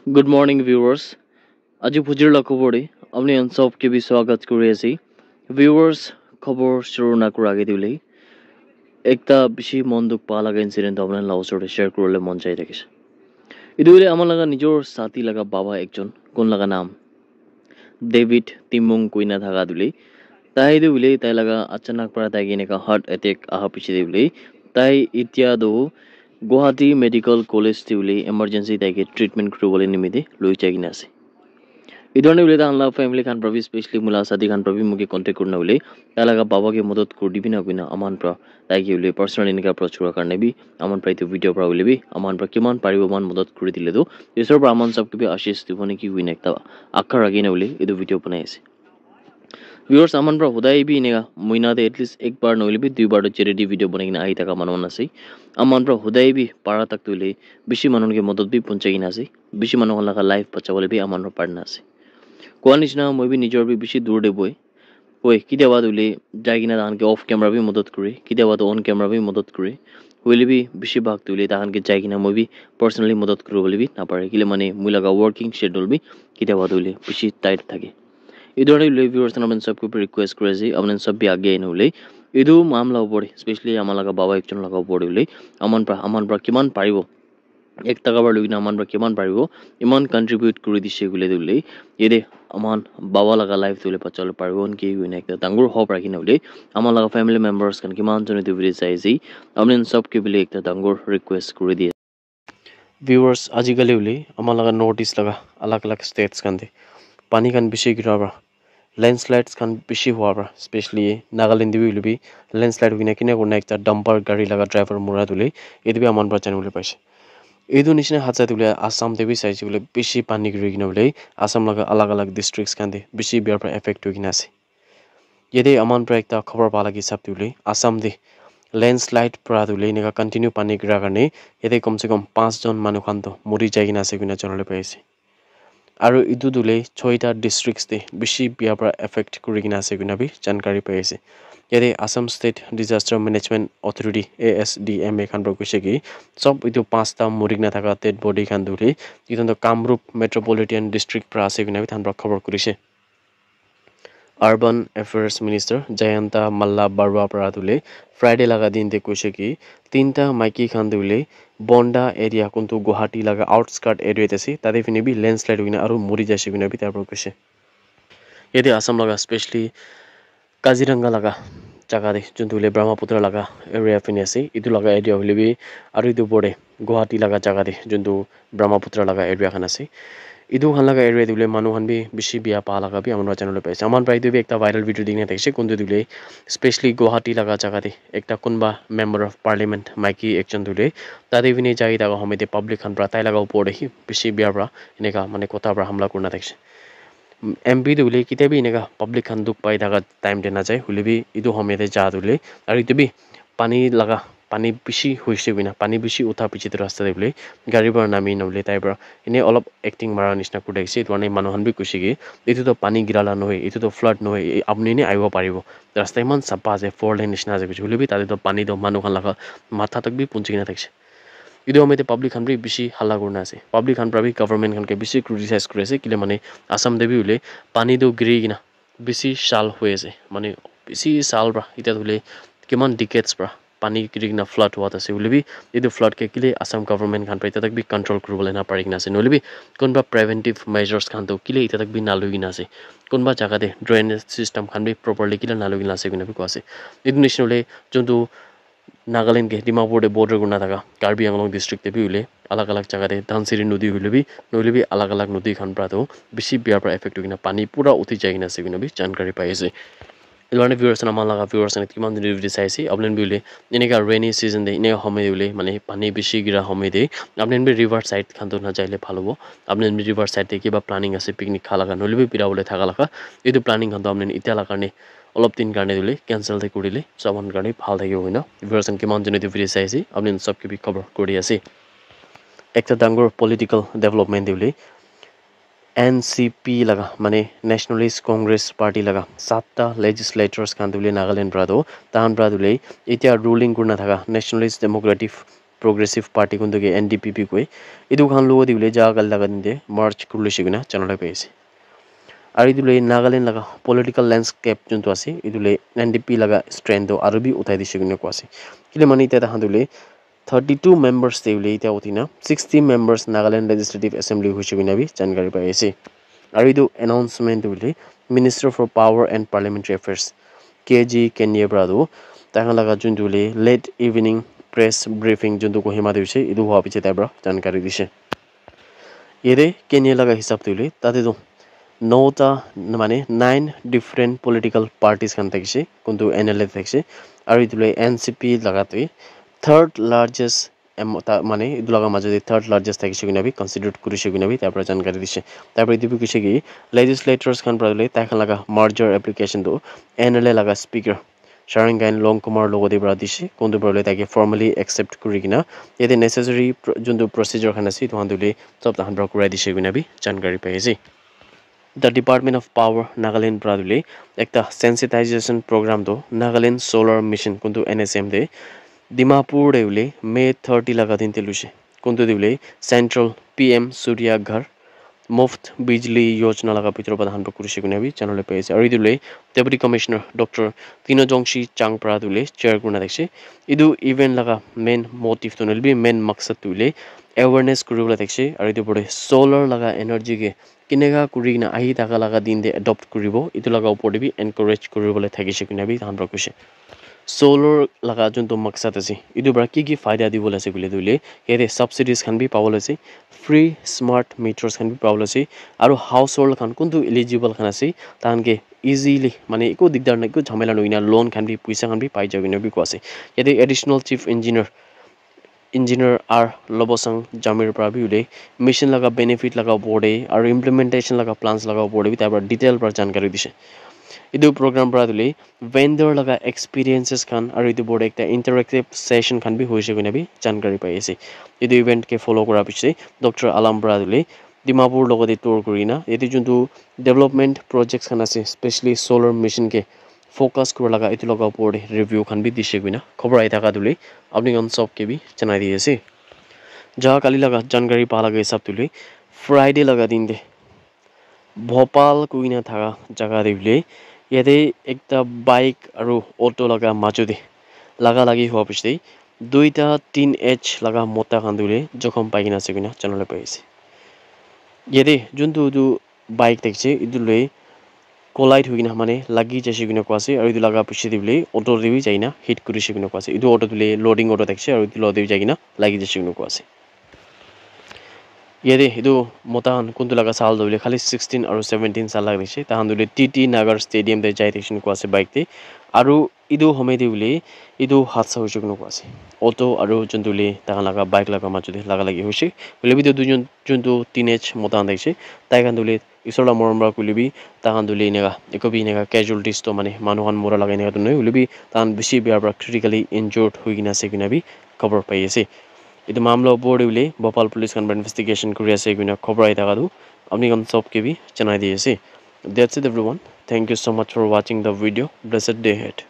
Good morning, viewers. আজি ভুজিৰ খবৰে আপুনি সবকে भी स्वागत কৰি আছি viewers খবৰ শুৰু না কৰাৰ আগে দিলে একটা বেশি মন দুখ পা লাগা ইনসিডেন্ট আপোনাৰ লগত শেয়াৰ কৰলে মন চাই থাকিছে ইদুলে আমাৰ লাগা নিজৰ সাথী লাগা বাবা একজন কোন লাগা নাম ডেভিড টিমুং কুইনা থাকা দিলে তাই দিলে তাই লাগা अचानक পৰা তাই এনেকা হাৰ্ট অ্যাটাক আহা পিছে দিলে তাই ইতিয়া দো গুৱাহাটী মেডিকেল কলেজ দিলে এমাৰ্জেন্সি তাইকে ট্ৰিটমেন্ট কৰিবলৈ নিমিতে লৈ যাই কিনা আছে इधरने बोले तान ला फैमिली खान प्रभी स्पेशली मुला साथी खान प्रभी मुझे कांटेक्ट करना बोले ताला का बाबा के मदद कर दी भी ना कोई ना अमान प्रा ताकि बोले पर्सनल इनका अप्रोच करा करने भी अमान प्राय तो वीडियो प्रा बोले भी अमान प्रा किमान पारी अमान मदद कर दिले तो ये सब अमान सब के भी आशीष दिवाने की हुई नेक्ता आकर आगे ना बोले इधर वीडियो बनाए से व्यूअर्स अमान प्रा खुदा ही भी इन्हें महीना दे एटलीस्ट एक बार न बोले भी दो बार तो चैरिटी वीडियो बनेगी ना आई तक मनवाना से अमान प्रा खुदा ही भी पारा तक तो ले बिशी मनों के मदद भी पहुंचेगी ना से बिशी मनों का लाइफ बच्चा बोले भी अमान प्रा पढ़ना से কোৱা নিচিনা মই বি নিজৰ বি বেছি দূৰ দেবই হয় কিতিয়াবা দুলি যাই কিনা তাহানকে অফ কেমেৰা বি মদত কৰি কিতিয়াবা তো অন কেমেৰা বি মদত কৰি হইলে বি বেছি ভাগ তুলি তাহানকে যাই কিনা মই বি পার্সোনালি মদত কৰিবলৈ বি নাপাৰে কিলে মানে মই লগা ওয়াৰ্কিং শিডিউল বি কিতিয়াবা দুলি বেছি টাইট থাকে এই ধৰণে ভিউয়ার্স आपण सबको रिक्वेस्ट करे जी आपण सब भी आगे नहुले इदु मामला ओपरे स्पेशली আমাৰ লগা বাবা একজন লগা ওপৰলে আমাৰ পৰা কিমান পাৰিব एक टका बार लुगिना अमान पर किमान पारिब इमान कंट्रीब्यूट কৰি দিছে গুলে দুলে এদে अमान बाबा लगा लाइफ तुले पचल पारिब उनके गुइन एक डांगुर होप राखिना उले अमान लगा फैमिली मेंबर्स कन किमान जने दु भिडियो चाइजी हमने सब के बिले एक डांगुर रिक्वेस्ट কৰি দিয়ে व्यूअर्स आजिकले उले अमान लगा नोटिस लगा अलग-अलग स्टेट्स कन दे पानी कन बिशे गिराबा लैंडस्लाइड्स कन बिशे हुआबा स्पेशली नागालैंड भी उले भी लैंडस्लाइड हुइना किने कोना एक डंपर गाड़ी लगा ड्राइवर मुरा दुले एदि भी अमान पर चैनल पाइছে এইটো নিচিনা হাতছা তুলে আসাম দেবি চাইছে বলে বেশি পানি গিৰি কিনা বলে আসাম লগা अलग अलग ডিস্ট্ৰিক্টস কান্দে বেশি বিয়াৰ পৰা এফেক্ট হৈ কিনা আছে यदि अमान পৰা একটা খবৰ পা লাগি সব তুলে আসাম দে ল্যান্ডস্লাইড পৰা তুলে এনেকা কন্টিনিউ পানি গিৰা কাৰণে यदि কমসে কম 5 জন মানুহ খান্ত মৰি যায় কিনা আছে কিনা জনলে পাইছে আৰু ইদু দুলে 6টা ডিস্ট্ৰিক্টস দে বেশি বিয়াৰ পৰা এফেক্ট কৰি কিনা আছে কিনা বি জানকাৰী পাইছে यदि Assam state disaster management authority ASDMA खान पर কৈছে কি সব ইটো পাঁচটা মৰিগনা থাকা টেড বডি খান দুলি ইটো কামৰূপ মেট্ৰোপলিটান ডিস্ট্ৰিক্ট পৰা আছে কিনা থান খবৰ কৰিছে अर्बन अफेयर्स मिनिस्टर जयंता मल्ला बरुआ পৰা দুলে फ्राइडे लगा दिन ते কৈছে কি তিনটা মাইকি খান দুলে বন্ডা এরিয়া কোনটো গুৱাহাটী लगा आउटस्कर्ट एरिया আছে তাতে ফিনে বি ল্যান্ডস্লাইড হৈ কিনা আৰু মৰি যাইছে কিনা বি তাৰ পৰা কৈছে यदि असम लगा स्पेशली काजीरंगा लगा जगह दे जुनतुले ब्रह्मपुत्र लगा एरिया फिने से इदु लगा एरिया होले भी आरो इदु बडे गुवाहाटी लगा जगह दे जुनतु ब्रह्मपुत्र लगा एरिया खान আছে इदु खान लगा एरिया दुले मानु खान भी बेसी बिया पा लगा भी हमर चैनल पे पाइছে अमान प्राय दु एकटा भाइरल भिडियो दिने थाइছে कोनदु दुले स्पेशली गुवाहाटी लगा जगह दे एकटा कोनबा मेंबर ऑफ पार्लियामेंट माइकी एकजन दुले तादे बिने जाई दागा हमेते पब्लिक खान प्रा ताइ लगा ऊपर देखि बेसी बिया प्रा एनेका माने कोता प्रा हमला करना थाइছে एमपी दुले किते भी इनेका पब्लिक खान दुख पाई थाका टाइम देना जाय हुले भी इदु हमेते जा दुले और इदु भी पानी लगा पानी बेसी होइसे बिना पानी बेसी उठा पिछित रास्ता देबले गाड़ी पर नामी नबले ताइबर इने अलप एक्टिंग मारा निसना कुडाइसे तने मानुहन भी कुछि कि इतु तो पानी गिराला नहय इतु तो फ्लड नहय आपनि ने आइबो पारिबो रास्ता इमान सफा जे 4 लेन निसना जे कुछि हुले भी ताते तो पानी तो मानुहन लगा माथा तक भी पुंचिना थाइसे इदु हमेते पब्लिक खान भी बेसी हल्ला करना আছে पब्लिक खान प्रभी गवर्नमेंट खान के बेसी क्रिटिसाइज কৰিছে কিলে মানে आसाम देबी हुले पानी दो गिरि किना बेसी साल হৈ আছে মানে बेसी साल ब्रा इता हुले किमान डिकेड्स ब्रा पानी गिरि किना फ्लड होत আছে हुले भी इदु फ्लड के किले आसाम गवर्नमेंट खान इता तक भी कंट्रोल কৰিবলৈ ना पारि किना আছে नले भी कोनबा प्रिवेंटिव मेजर्स खान तो किले इता तक भी नालु किना আছে कोनबा जगह दे ड्रेनेज सिस्टम खान भी प्रॉपर्ली किले नालु किना আছে किना भी को আছে इदु नेशनले जोंतु नागालैंड के डिमापुर बॉर्डर गुना था कार्बी आंगलोंग डिस्ट्रिक्ट भी हुले अलग-अलग जगह दे धनसिरी नदी हुले भी नले भी अलग-अलग नदी खान प्रा तो बेसी बियार पर इफेक्ट होगिना पानी पूरा उठी जाइना से भी जानकारी पाइছে इलाने व्यूअर्स नाम लगा व्यूअर्स ने किमान दिन वीडियो चाइছে आपन भी हुले इनेका रेनी सीजन दे इने समय हुले माने पानी बेसी गिरा समय दे आपन भी रिवर साइड खान तो ना जाइले ভালো হবো आपन भी रिवर साइड दे किबा प्लानिंग আছে पिकनिक खा लगा नले भी बिराबले थाका लगा इदु प्लानिंग खान तो आपन इতিয়া लागाने অলপ দিন কাৰণে দিলে ক্যান্সেল তে কৰিলে সমান কাৰণে ভাল থাকিব হইনা ভাৰ্সন কিমান জনে ভিডিও চাইছে আপনি সবকে বি খবৰ কৰি আছে একটা ডাঙৰ পলিটিক্যাল ডেভেলপমেন্ট দিলে एनसीपी लगा माने नेशनलिस्ट कांग्रेस पार्टी लगा 7टा लेजिस्लेटर्स खान दुले नागालैंड प्रादो तान प्रादुले इতিয়া रूलिंग करना थाका nationalist democratic progressive party kundu ke NDPP koi idu khan logo dibule ja gal laga dinde march kurle shiguna channel paise ari dule Nagaland laga political landscape juntu ase idule NDP laga strength do arubi uthai di shiguna ko ase kile mani ta handule 32 members deule ita utina 60 members Nagaland Legislative Assembly hushiguna bi jankari paise ari du announcement dule Minister for Power and Parliamentary Affairs KG Kenya Brado tahan laga juntu le late evening press briefing juntu ko hima deuse idu hoa piche tabra jankari dise yere Kenya laga hisab dule tate do nota মানে 9 different political parties kan thakise kuntu NLA thakise aru idule NCP lagatoi third largest মানে idulaga majodi third largest thakise gunabi considered kurise gunabi tapra jankari dise tapra idu kise ki legislators kan pradule takhan laga merger application do NLA laga speaker Sharangain Long Kumar logode bra dise kuntu pradule take formally accept kurigina yede necessary juntu procedure kan ase to handule sob tahan bra kurai dise gunabi jankari paise The Department of Power Nagaland Pradule ekta sensitization program do Nagaland Solar Mission kuntu NSM de Dimapur deule May 30 laga din teluse kuntu deule Central PM Surya Ghar Muft Bijli Yojana laga pitro pradhan kurise gunabi channel paise ari dule Deputy Commissioner Dr. Tino Jongshi Chang Pradule chair guna dekse idu event laga main motive to nilbi main maksad dule awareness kuribula dekse ari du bode solar laga energy ge kinega kurina ahi taka laga din de adopt kuribo itu laga upor de bi encourage kuribole thakise kunabi dhan rakuse solar laga junto maksad ase idu bra ki faida dibole ase gule dule ere subsidies khan bi pawole ase free smart meters khan bi pawole ase aru household khan kuntu eligible khan ase tan ke easily mane iko digdar na iko jhamela noina loan khan bi paisa khan bi pai jagina bi ko ase yede additional chief engineer R Lobosang Jamir Prabhude mission laga benefit laga board aru implementation laga plans laga board bi tabra detail par jankari dise idu program pradule vendor laga experiences khan aru idu board ekta interactive session khan bi hoise gune bi jankari pai ase idu event ke follow kora piche Dr Alam Pradule Dimapur logode tour korina yeti juntu development projects khan ase especially solar mission ke focus kura laga itu laga upor review khan bi dise guina khobor ai thaka dule apni on sob ke bi chanai di ase ja kali laga jankari pa laga hisab dule Friday laga din de Bhopal kuina thaga jaga debile yete ekta bike aru auto laga majode laga lagi hoa piche duita teenage laga mota khan dule jokhom paigina ase guina channel paise yete juntu du bike dekche idule collide hoigina mane lagi jaise guna ko ase aru idu laga piche dibile auto debi jaina hit kurise guna ko ase idu auto dule loading auto dekche aru idu load debi jaina lagi jaise guna ko ase yede idu motan kuntu laga sal dole khali 16 aru 17 sal laga dise tahan dule TT Nagar Stadium de jai dekhine ko ase bike te aru idu home dibile idu hadsa hoise guna ko ase auto aru juntule tahan laga bike laga majode laga lagi hoise bole bi dujun juntu teenage motan dekse tai kan dule isola moromra kulibi tahan dule nega ekobi nega casualties to mane manuhan mora laga nega tunoi ulibi tahan bishi biar critically injured hoigina se guna bi cover pai ase itu मामला बोर्ड विले Bhopal police kan investigation kuri ase guina khobor ai daga du apni kon sob ke bi chanai di ase that's it everyone thank you so much for watching the video blessed day ahead